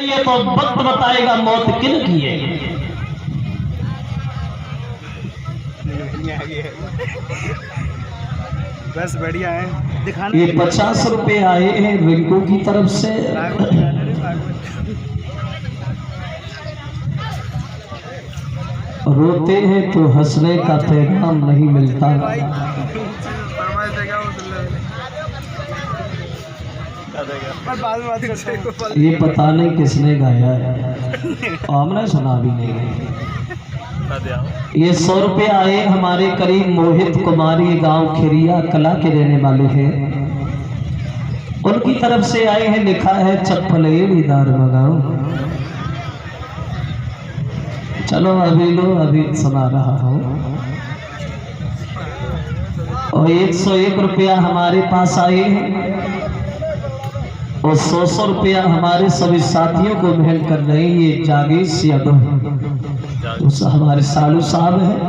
जाएंगे तो वक्त बताएगा मौत किन की है। बस बढ़िया है दिखाने। ये 50 रुपए आए हैं रिंकू की तरफ से। रोते हैं तो हंसने का पैगाम नहीं मिलता। ये पता नहीं किसने गाया है, हमने सुना भी नहीं। ये 100 रुपये आए हमारे करीब मोहित कुमारी गांव खिरिया कला के रहने वाले हैं, उनकी तरफ से आए हैं। लिखा है चप्पल दार मंगाओ। चलो अभी लो, अभी सुना रहा हूँ। और 101 रुपया हमारे पास आए हैं और 100 रुपया हमारे सभी साथियों को मेहनत कर रहे हैं। ये जागीश यादव हमारे सालू साहब हैं,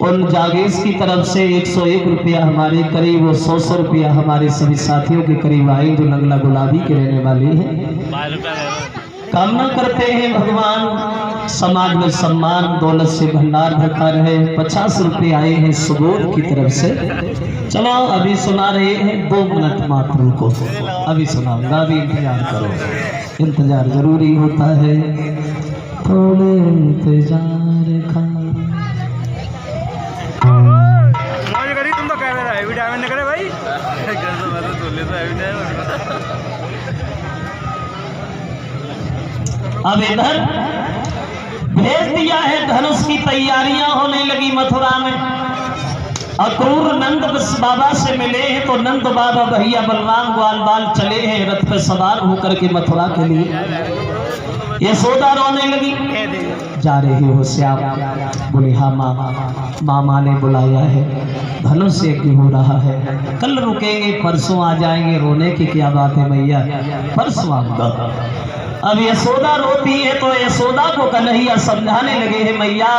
उन जागीश की तरफ से 101 रुपया हमारे करीब और 100 रुपया हमारे सभी साथियों के करीब आए जो लंगला गुलाबी के रहने वाले हैं। कामना करते हैं भगवान समाज में सम्मान दौलत से भंडार भरता रहे। 50 रुपये आए हैं सुबोध की तरफ से। चलो अभी सुना रहे हैं 2 मिनट मात्र को, अभी सुनाऊंगा, अभी इंतजार करो, इंतजार जरूरी होता है, थोड़े इंतजार का। तुम तो कैमरा है वीडियो में करे भाई अब इधर भेज दिया है। धनुष की तैयारियां होने लगी मथुरा में। अक्रूर नंद बाबा से मिले हैं तो नंद बाबा भैया बलराम ग्वाल बाल चले हैं रथ पे सवार होकर के मथुरा के लिए। यशोदा रोने लगी, जा रही हो श्याम? बोले हाँ मामा ने बुलाया है, धनुष यज्ञ हो रहा है, कल रुकेंगे परसों आ जाएंगे। रोने की क्या बात है मैया, परसों आऊंगा। अब यशोदा रोती है तो यशोदा को कन्हैया समझाने लगे हैं, मैया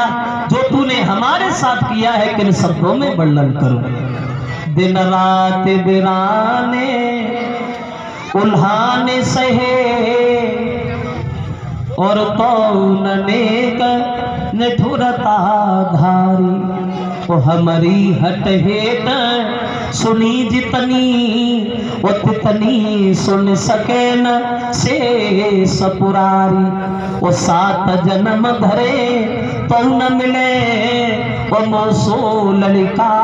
जो तूने हमारे साथ किया है किन शब्दों में वर्णन करूं। दिन रात बिराने उल्हाने सहे और तो नेक निठुरता धारी, वो हमारी हट हेट सुनी जितनी वो तितनी सुन सके न से सपुरारी। वो 7 जन्म धरे तो न मिले वो मोसो ललिका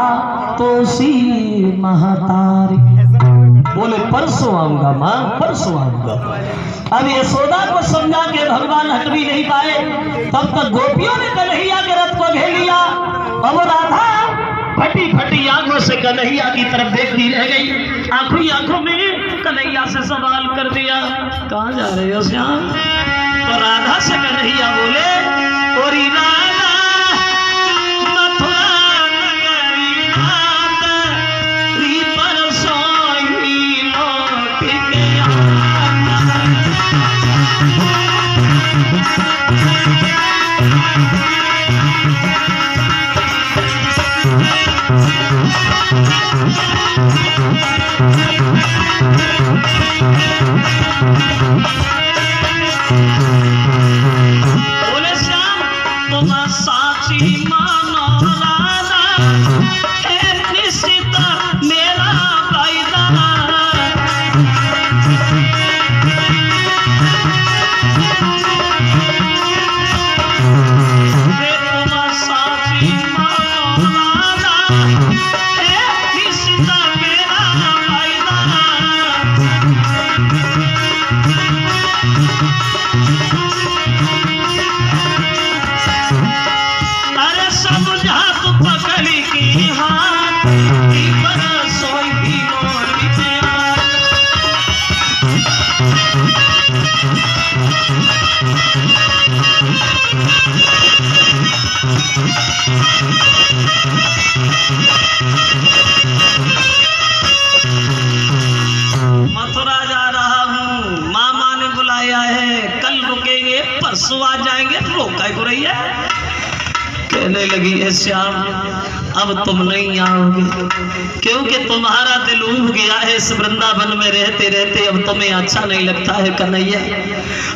तो सी महतारी। बोले परसों आऊंगा माँ, परसों आऊंगा। अब यशोदा को समझा के भगवान हट भी नहीं पाए, तब तक गोपियों ने कन्हैया के रथ को घेर लिया। अब राधा फटी फटी आंखों से कन्हैया की तरफ देखती रह गई। आंखों ही आंखों में कन्हैया से सवाल कर दिया, कहाँ जा रहे हो श्याम? तो राधा से कन्हैया बोले, ओरी राधा मथुरा नगरी नाथ री परसों ही लौट के बोले श्याम तुम साची मानो राधा है निश्चित मेरा वायदा। तुम साची मानो राधा है निश्चित मेरा वायदा। अरे समझा तू पकड़ी की हाथ की बरसोई भी लौट के मथुरा जा रहा हूँ, मामा ने बुलाया है, कल रुकेंगे परसों आ जाएंगे। रोका को रही है कहने लगी है श्याम अब तुम नहीं आओगे, क्योंकि तुम्हारा दिल उब गया है इस वृंदावन में रहते रहते, अब तुम्हें अच्छा नहीं लगता है कन्हैया।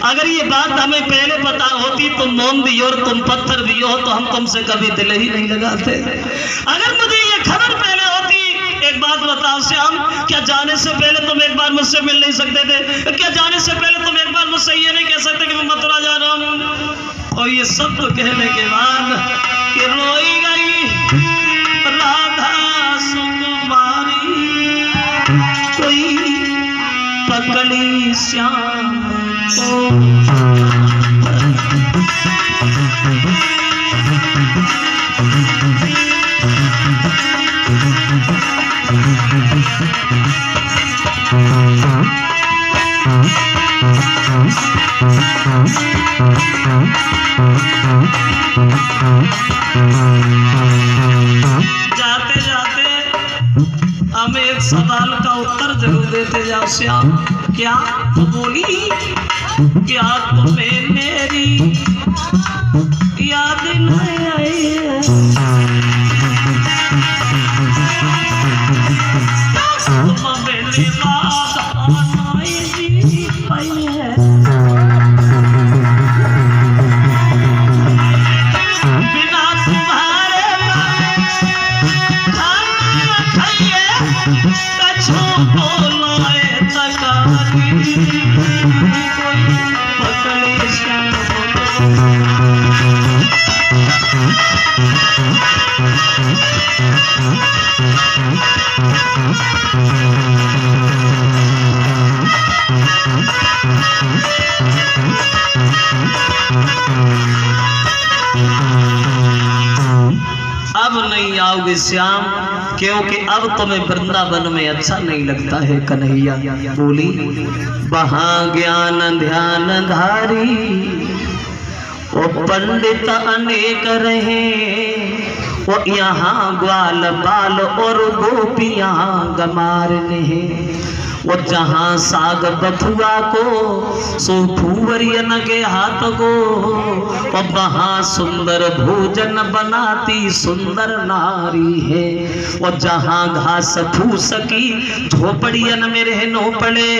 अगर ये बात हमें पहले पता होती, तुम मोम भी हो और तुम पत्थर भी हो, तो हम तुमसे कभी दिल ही नहीं लगाते। अगर मुझे ये खबर पहले होती, एक बात बताओ श्याम, क्या जाने से पहले तुम एक बार मुझसे मिल नहीं सकते थे? क्या जाने से पहले तुम एक बार मुझसे ये नहीं कह सकते कि मैं मथुरा जा रहा हूँ? और ये सब तो कहने के बाद कि रोई गई राधा सुकुमारी, कोई पकड़ी श्याम जाते जाते हमें एक सवाल का उत्तर जरूर देते जाओ श्याम। क्या? तो बोली क्या तुम्हें मेरी याद नहीं आई है? तुम मेरी राधा नहीं जी पाई है? बिना तुम्हारे खाना खाइए कछो बोलो तकारी, कोई पकड़े श्याम अब नहीं आओगे श्याम, क्योंकि अब तुम्हें वृंदावन में अच्छा नहीं लगता है कन्हैया। बोली वहाँ ज्ञान ध्यान धारी ओ पंडित अनेक रहे, वो यहाँ ग्वाल बाल और गोपियाँ गमार ने, वो जहाँ साग बथुआ को सो फूवरियन के हाथ को, और वहाँ सुंदर भोजन बनाती सुंदर नारी है, और जहाँ घास फूस की झोपड़ियन में रहनो पड़े,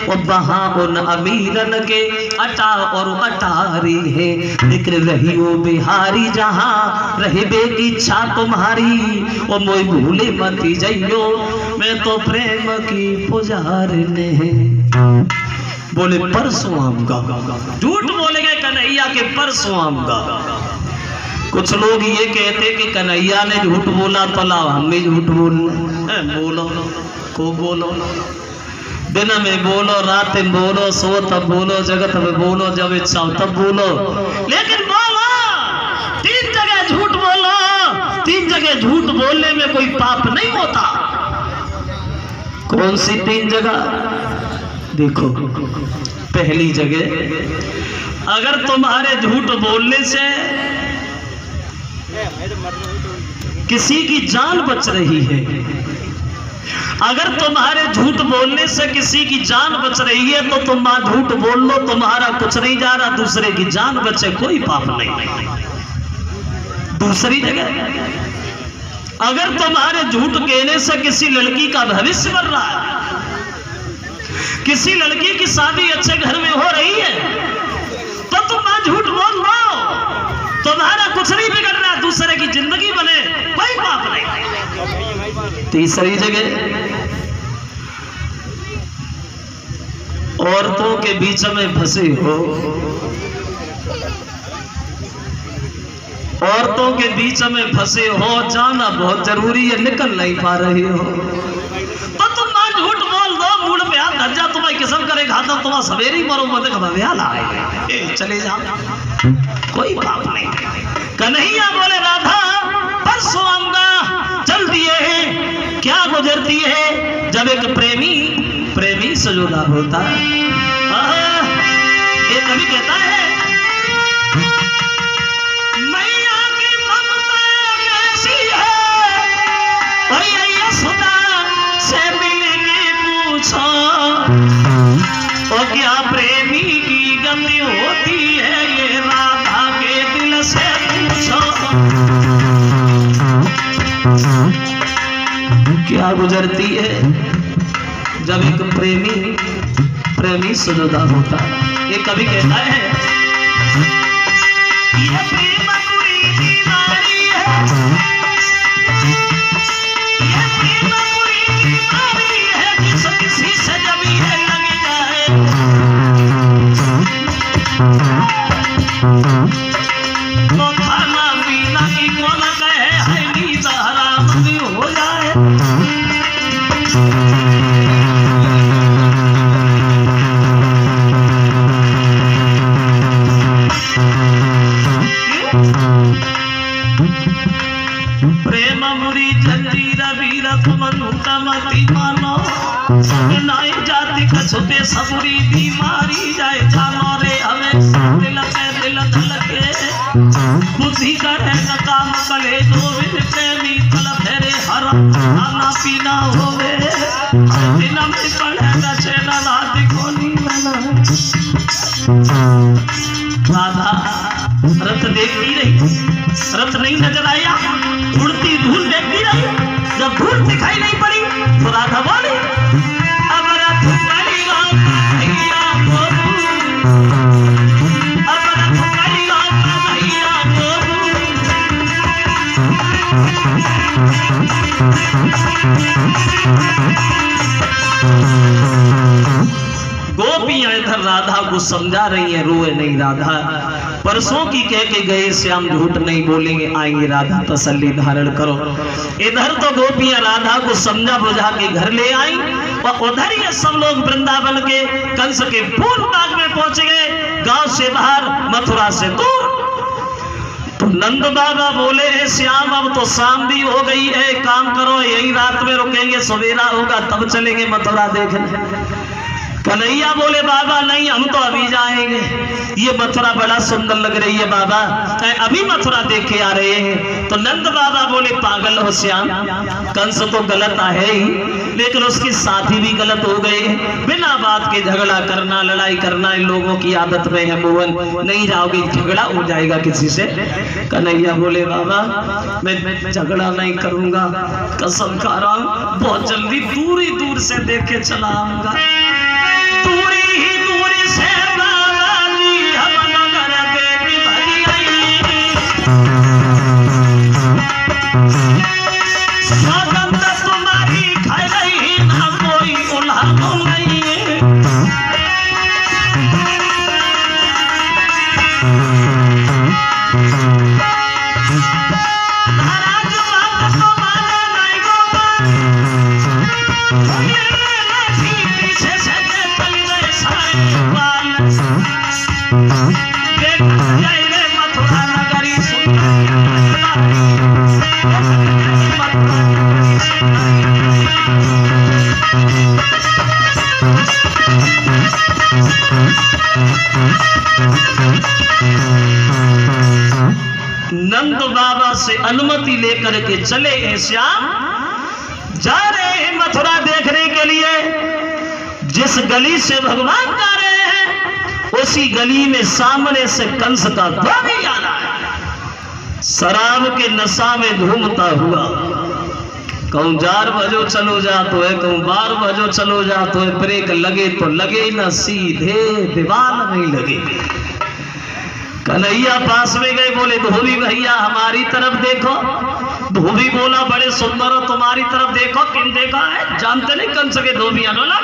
और वहाँ उन अमीरन के अटा और अटारी है। निकल रही हो बिहारी जहाँ रहबे की इच्छा तुम्हारी, और मोई भूले मती जइयो मैं तो प्रेम की पुजार ने। बोले परसों आऊंगा, झूठ बोले गए कन्हैया के परसों आऊंगा। कुछ लोग ये कहते कि कन्हैया ने झूठ बोला तो लाओ हम भी झूठ बोलो, खूब बोलो, दिन में बोलो, रात में बोलो, सो तब बोलो, जगत में बोलो, जब इच्छा हो तब बोलो, लेकिन बोलो 3 जगह झूठ बोलो। 3 जगह झूठ बोलने में कोई पाप नहीं होता। कौन सी 3 जगह? देखो, पहली जगह, अगर तुम्हारे झूठ बोलने से किसी की जान बच रही है, अगर तुम्हारे झूठ बोलने से किसी की जान बच रही है, तो तुम झूठ बोल लो, तुम्हारा कुछ नहीं जा रहा, दूसरे की जान बचे, कोई पाप नहीं। दूसरी जगह, अगर तुम्हारे झूठ कहने से किसी लड़की का भविष्य बन रहा है, किसी लड़की की शादी अच्छे घर में हो रही है, तो तुम झूठ बोल लो, तुम्हारा कुछ नहीं बिगड़ रहा, दूसरे की जिंदगी बने, कोई पाप नहीं। तीसरी जगह, औरतों के बीच में फंसे हो, औरतों के बीच में फंसे हो, जाना बहुत जरूरी है, निकल नहीं पा रही हो, तो तुम झूठ बोल दो, मूड पे हाथ धर जा, तुम्हें किस्म करे खाता, तुम्हारा सवेरे ही मरो, मत आए चले जाओ, कोई पाप नहीं। कन्हैया बोले राधा परसों आऊंगा, जल्दी है, क्या गुजरती है जब एक प्रेमी से जुदा होता है। ये कभी कहता है मैया की ममता कैसी है, भैया सुधा से मिलके पूछो, और क्या प्रेमी की गति होती है, ये राधा के दिल से पूछो। जुदा गुजरती है, जब एक प्रेमी से जुदा होता है। ये कभी कहता है ये प्रेम बुरी बीमारी है, ये प्रेम बुरी बीमारी है, किसी से जब ये लग जाए तो खाना पीना की कौन कहे है, नींद हराम भी हो जाए। प्रेम मुरी जंजीर वीर तुमनु मती मानो, नाई जाति कछुते सबुरी बीमारी जाए जानो रे हमें दिल धड़के बुद्धि करे न काम कले दो बिन प्रेमी तल फेरे हर खाना पीना होवे दिन में पड़े न चैन रात को नींद। राधा रथ देखती रही, रथ नहीं नजर आया, उड़ती धूल देखती रही, जब धूल दिखाई नहीं पड़ी तो राधा बोली अब रथ पड़ेगा भैया बोलू, अब रथ पड़ेगा भैया बोलू। गोपियां इधर राधा को समझा रही है, रोए नहीं राधा, परसों की कह के गए श्याम झूठ नहीं बोलेंगे, आएंगे राधा तसल्ली धारण करो। इधर तो गोपियां राधा को समझा बुझा के घर ले आई और उधर ही सब लोग वृंदावन के कंस के फूल बाग में पहुंच गए, गांव से बाहर मथुरा से दूर। तो नंद बाबा बोले हे श्याम अब तो शाम भी हो गई है, काम करो यही रात में रुकेंगे, सवेरा होगा तब चलेंगे मथुरा देखने। कन्हैया बोले बाबा नहीं हम तो अभी जाएंगे, ये मथुरा बड़ा सुंदर लग रही है बाबा, अभी मथुरा देख के आ रहे हैं। तो नंद बाबा बोले पागल हो श्याम, कंस तो गलत है ही लेकिन उसके साथी भी गलत हो गए, बिना बात के झगड़ा करना लड़ाई करना इन लोगों की आदत में है मोहन, नहीं जाओगे झगड़ा हो जाएगा किसी से। कन्हैया बोले बाबा मैं झगड़ा नहीं करूंगा, कसम खा रहा हूं बहुत जल्दी दूरी दूर से देख के चला आऊंगा। दूरी ही दूरी से बाबा जी हम नगर देवी भरी आई, स्वागत तुम्हारी खाई रही ना कोई उल्हानो नहीं है। महाराज बात तो माने नहीं गोपाल, पीछे से मथुरा नगरी नंद बाबा से अनुमति लेकर के चले हैं श्याम, जा रहे हैं मथुरा देखने के लिए। जिस गली से भगवान जा रहे हैं उसी गली में सामने से कंस का धोबी आ रहा है, शराब के नशा में घूमता हुआ। कहूं 4 बजो चलो जा तो है, कहूं 12 बजो चलो जा तो है, ब्रेक लगे तो लगे न सीधे दीवार नहीं लगे। कन्हैया पास में गए, बोले धोबी भैया हमारी तरफ देखो। धोबी बोला बड़े सुंदर हो तुम्हारी तरफ देखो, किन देखा है जानते नहीं कंस के धोबी अनोला।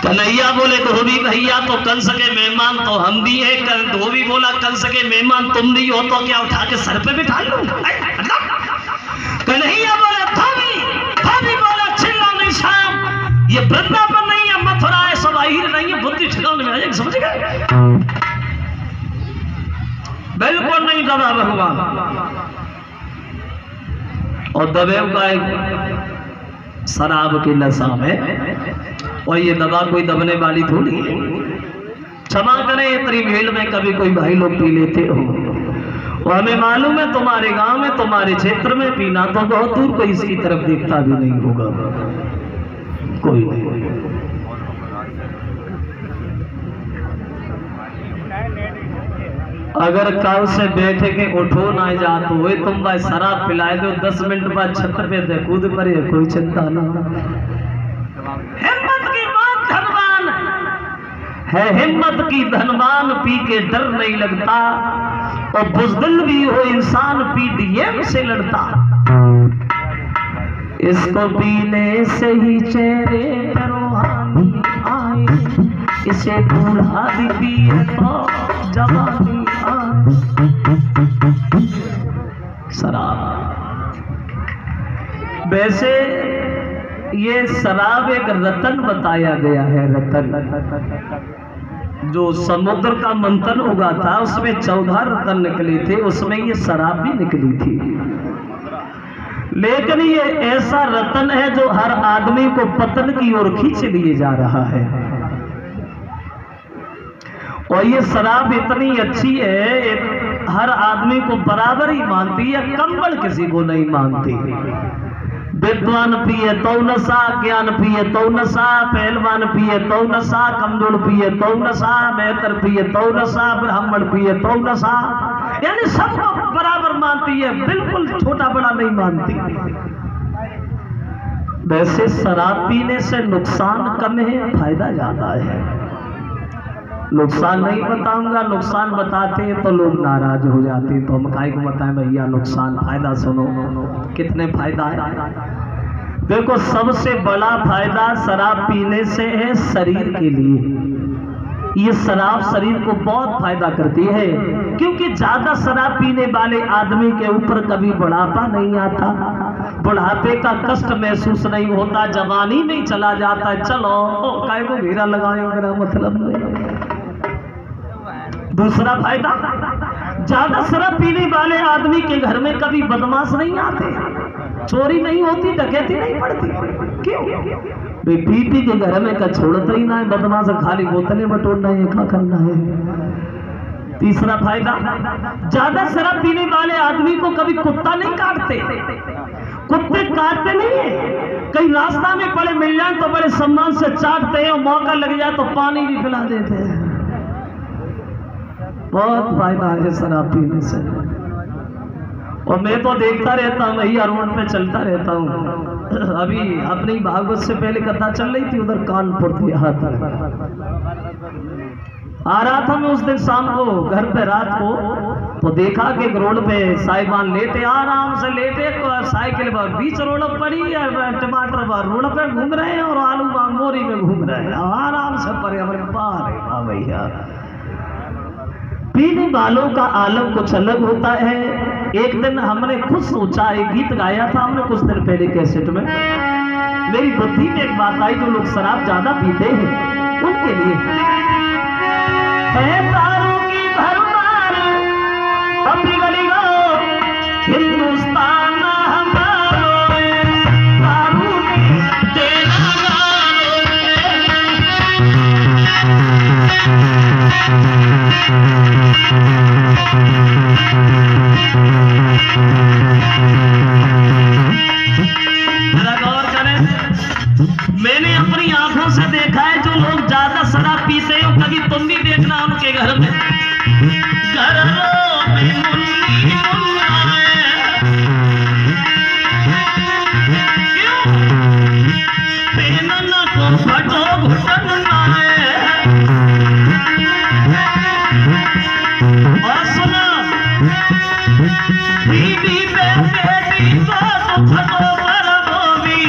कन्हैया बोले धोबी भैया तो कंस के मेहमान तो हम भी है। धोबी बोला कंस के मेहमान तुम भी हो तो क्या उठा के सर पे बिठा लूं। कन्हैया बोला धोबी बोला चिल्ला नहीं शाम, ये वृंदावन नहीं है मथुरा है, सब आहिर नहीं है, बुद्धि ठिकाने में आ जाएगी, समझ गए। बिल्कुल नहीं दबा भगवान, और दबे का शराब की नशा में, और ये दवा कोई दबने वाली थोड़ी है। क्षमा करें इतनी भीड़ में कभी कोई भाई लोग पी लेते हो, और हमें मालूम है तुम्हारे गांव में तुम्हारे क्षेत्र में पीना तो बहुत दूर कोई इसकी तरफ देखता भी नहीं होगा, कोई नहीं। अगर काल से बैठे के उठो ना जा तो वही तुम भाई शराब पिलाए दो 10 मिनट बाद छत पे दे कूद पड़े कोई चिंता ना। हिम्मत की बात धनवान है, हिम्मत की धनवान पी के डर नहीं लगता, और बुज़दिल भी हो इंसान पी डीएम से लड़ता। इसको पीने से ही चेहरे पर रूहानी आए, इसे बूढ़ा भी पिए तो जवानी आए। शराब, वैसे ये शराब एक रतन बताया गया है, रतन। जो समुद्र का मंथन हुआ था उसमें 14 रतन निकले थे, उसमें ये शराब भी निकली थी। लेकिन ये ऐसा रतन है जो हर आदमी को पतन की ओर खींच लिए जा रहा है। और ये शराब इतनी अच्छी है, हर आदमी को बराबर ही मानती है, कंबल किसी को नहीं मानती। विद्वान पिए तो नशा, ज्ञान पिए तो नशा, पहलवान पिए तो नशा, कमजोर पिए तो नशा, मेहतर पिए तो नशा, ब्राह्मण पिए तो नशा, यानी सबको बराबर मानती है, बिल्कुल छोटा बड़ा नहीं मानती। वैसे शराब पीने से नुकसान कम है, फायदा ज्यादा है। नुकसान नहीं बताऊंगा, नुकसान बताते तो लोग नाराज हो जाते, तो हम काहे को बताएं भैया नुकसान, फायदा सुनो। कितने फायदा है? देखो, सबसे बड़ा फायदा शराब पीने से है शरीर के लिए। ये शराब शरीर को बहुत फायदा करती है, क्योंकि ज्यादा शराब पीने वाले आदमी के ऊपर कभी बुढ़ापा नहीं आता, बुढ़ापे का कष्ट महसूस नहीं होता, जवानी में चला जाता है। चलो काहे को घेरा लगाए, मेरा मतलब नहीं। दूसरा फायदा, ज्यादा शराब पीने वाले आदमी के घर में कभी बदमाश नहीं आते, चोरी नहीं होती, डकैती नहीं पड़ती। क्यों? पी पी के घर में का छोड़ता ही ना है, बदमाश खाली बोतलें बटोरना है, क्या करना है। तीसरा फायदा, ज्यादा शराब पीने वाले आदमी को कभी कुत्ता नहीं काटते, कुत्ते काटते नहीं है, कहीं रास्ता में पड़े मिल जाए तो बड़े सम्मान से चाटते हैं, और मौका लग जाए तो पानी भी पिला देते हैं। बहुत फायदा है शराब पीने से। और मैं तो देखता रहता हूँ, भैया रोड पे चलता रहता हूँ। अभी अपनी भागवत से पहले कथा चल रही थी, उधर कानपुर थी, यहाँ तक आ रहा था मैं उस दिन शाम को घर पे रात को, तो देखा कि रोड पे साहिबान लेटे, आराम से लेटे, साइकिल पर बीच रोड पड़ी, टमाटर पर रोड पे घूम रहे हैं, और आलू बोरी में घूम रहे हैं, आराम से परे हमारे पार। भैया, पीने वालों का आलम कुछ अलग होता है। एक दिन हमने खुद सोचा, एक गीत गाया था हमने कुछ दिन पहले कैसेट में, मेरी बुद्धि में एक बात आई, जो लोग शराब ज्यादा पीते हैं उनके लिए है दारू की भरमार, अपनी गली गाओ हिंदुस्तान हमारो, दारू की तेरा गौर करें, मैंने अपनी आंखों से देखा है, जो लोग ज्यादा शराब पीते हो, कभी तुम भी देखना उनके घर में, घरों में मुन्नी मुन्ना है। क्यों? पेनन को फटो घुटन ना है। और सुनो, बीबी बेटी को फटो पर वो भी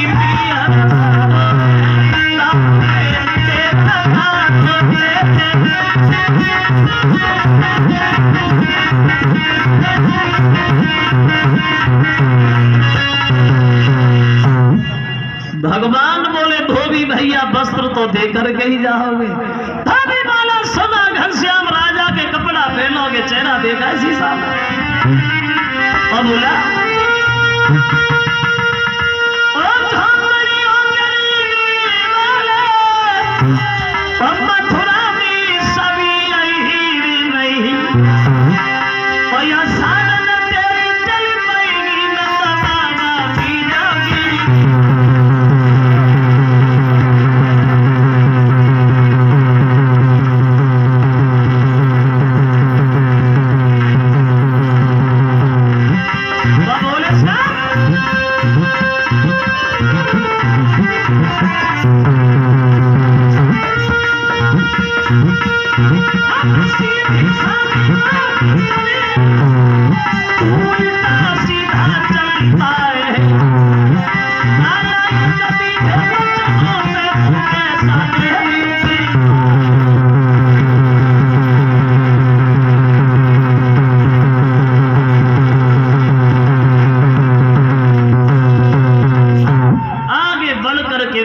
भगवान बोले, धोबी भैया वस्त्र तो देकर के ही जाओगे। धोबी वाला सुना, घनश्याम राजा के कपड़ा पहनोगे, चेहरा देखा इसी साल। और बोला, मथुरा में सभी हीरी नहीं, और यह साधन तेरी चल पाएगी, न तमाना पी जाओगी।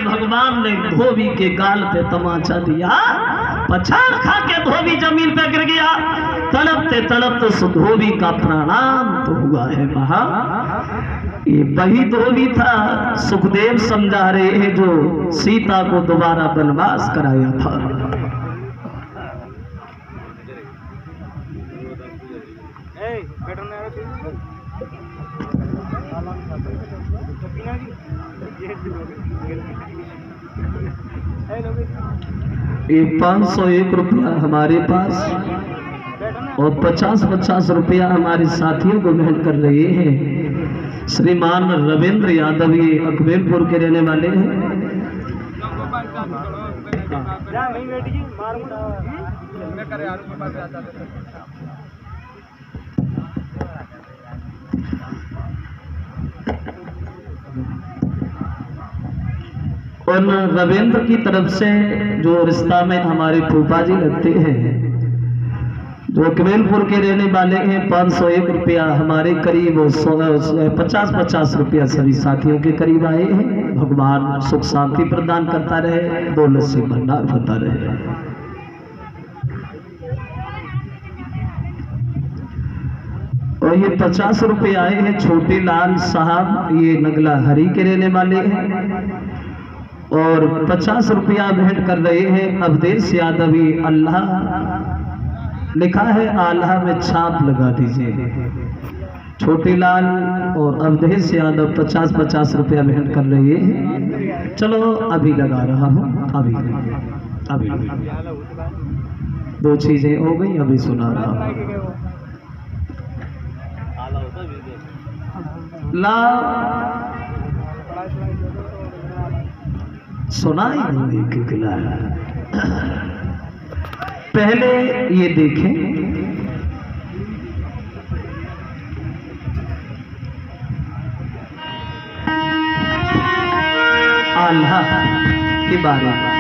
भगवान ने धोबी के गाल पे तमाचा दिया, पछाड़ खा के धोबी जमीन पे गिर गया। तड़पते तड़पते उस धोबी का प्रणाम तो हुआ है वहां। ये वही धोबी था सुखदेव समझा रहे हैं जो सीता को दोबारा वनवास कराया था। ये 501 रुपया हमारे पास और 50-50 रुपया हमारे साथियों को भेंट कर रहे हैं। श्रीमान रविंद्र यादव ये अकबेरपुर के रहने वाले हैं। और रविंद्र की तरफ से जो रिश्ता में हमारे फूफा जी लगते हैं जो कमेलपुर के रहने वाले हैं 501 रुपया हमारे करीब 50-50 रुपया सभी साथियों के करीब आए हैं। भगवान सुख शांति प्रदान करता रहे, दौलत से भंडार होता रहे। और ये 50 रुपये आए हैं छोटे लाल साहब, ये नगला हरी के रहने वाले हैं। और 50 रुपया भेंट कर रहे हैं अवधेश यादव, अल्लाह लिखा है आल्हा में छाप लगा दीजिए। छोटे लाल और अवधेश यादव 50-50 रुपया भेंट कर रहे हैं। चलो अभी लगा रहा हूँ, अभी दो चीजें हो गई, अभी सुना रहा हूँ। ला सुनाई नहीं किला। पहले ये देखें आल्हा के बारे में।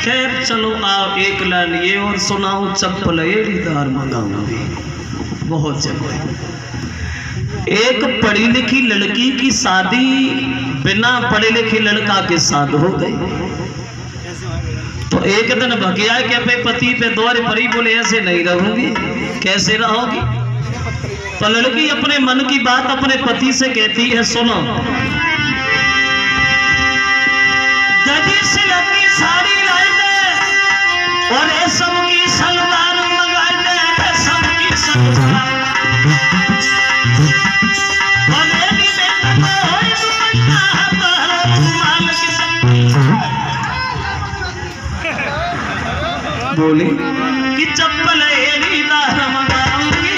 खैर चलो आओ एक लाइन ये और सुनाऊं, चप्पल एड़ीदार मंगाऊंगी बहुत जगह। एक पढ़ी लिखी लड़की की शादी बिना पढ़े लिखे लड़का के साथ हो गई। तो एक दिन भगिया के पे पति पे दौर परी, बोले ऐसे नहीं रहूंगी। कैसे रहोगी? तो लड़की अपने मन की बात अपने पति से कहती है, सुनो, गजी सिलक की साड़ी लाई दे और रेशम की सलवार मंगाई दे, रेशम की सलवार बोली कि चप्पल एड़ी दार मंगाऊंगी।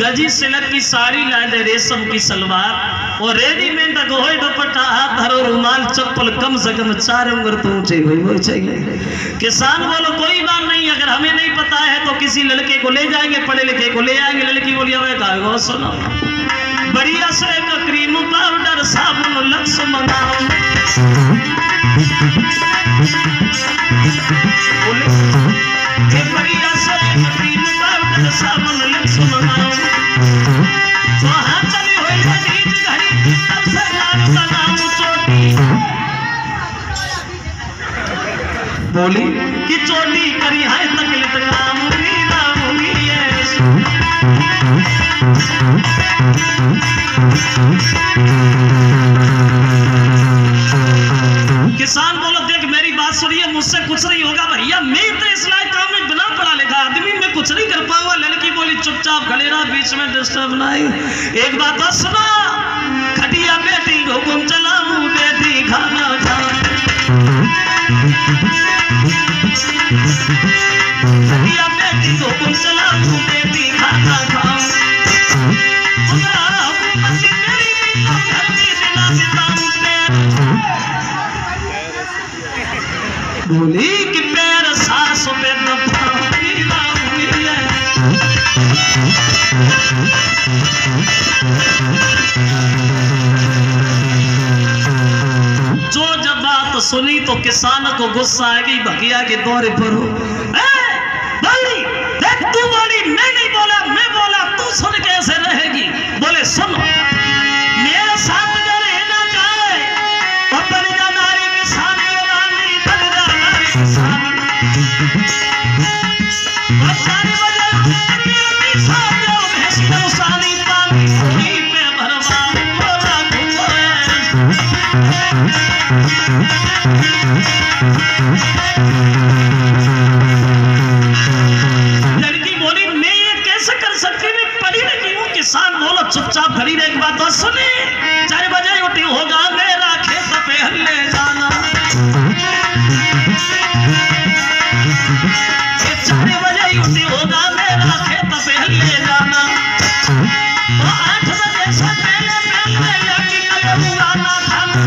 गजी सिलक की साड़ी ला दे, रेशम की सलवार और रेडीमेड गोहे दुपट्टा, हाथ धरो रुमाल, चप्पल कम से कम 4 उंगल तो ऊंचे हुई चाहिए। किसान बोलो कोई बात नहीं, अगर हमें नहीं पता है तो किसी लड़के को ले जाएंगे, पढ़े लिखे को ले आएंगे। लड़की बोली हमें कहा, सुनो, बढ़िया से एक क्रीम पाउडर साबुन लक्स मंगाओ। बढ़िया से एक क्रीम पाउडर साबुन लक्स मंगाओ। वहां चली हुई घड़ी तब से नाम का नाम चोटी बोली कि चोटी करी है तकलीफ रामूंगी रामूंगी। किसान बोलो देख मेरी बात सुनिए, मुझसे कुछ नहीं होगा भैया, मैं तो इस लायक काम में बिना पढ़ा लिखा आदमी मैं कुछ नहीं कर पाऊंगा। लड़की बोली चुपचाप खड़े रहा, बीच में डिस्टर्ब नहीं। एक बात और सुना, खटिया बेटी हुकुम चलाऊं, बेटी खाना खा। खटिया बेटी हुकुम चलाऊं, बेटी खाना खा। बोली कि पैर सास पे जो जब बात सुनी तो किसान को गुस्सा आ गई, भगिया के दौरे पर हो। देख तू बोली, मैं नहीं बोला, मैं बोला, तू सुन कैसे रहेगी? बोले सुनो, मेरे साथ जो रहना चाहे अपन जा नारी किसान रानी बन जा नारी किसान। लड़की बोली मैं ये कैसे कर सकती, मैं पढ़ी लिखी हूँ। किसान बोलो चुपचाप खड़ी रह, एक बात और सुनी, 4 बजे उठी होगा मेरा खेत पे हल्ले जाना। 4 बजे उठी होगा मेरा खेत पे हल्ले जाना। 8 बजे से पहले लड़की उड़ाना खाना।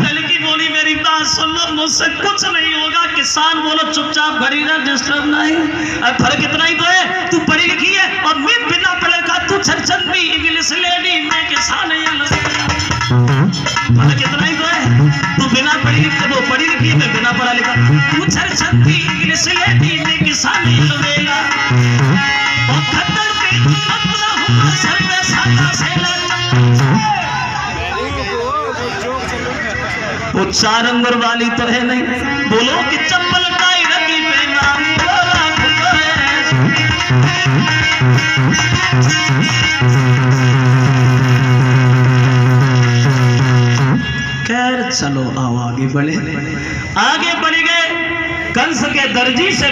लड़की बोली मेरी बात सुन लो, मुझसे कुछ नहीं होगा। किसान बोलो चुपचाप खड़ी रह, डिस्टर्ब नहीं। अब फर्क इतना ही तो है, तू पढ़ी लिखी है और मैं बिना पढ़े का, तू छरछंदी इंग्लिश लेडी, मैं किसान है। फर्क इतना ही तो है, तू बिना पढ़ी लिखी, वो पढ़ी लिखी, मैं बिना पढ़ा लिखा। तू छरछंदी इंग्लिश लेडी, मैं किसान है। और खद्दर पे अपना हुआ सर में सादा सेला। वो 4 अंगुर वाली तो है नहीं। बोलो कि चप्पल टाई रखी पहना, खैर चलो आओ आगे बढ़े। आगे बढ़ गए, कंस के दर्जी से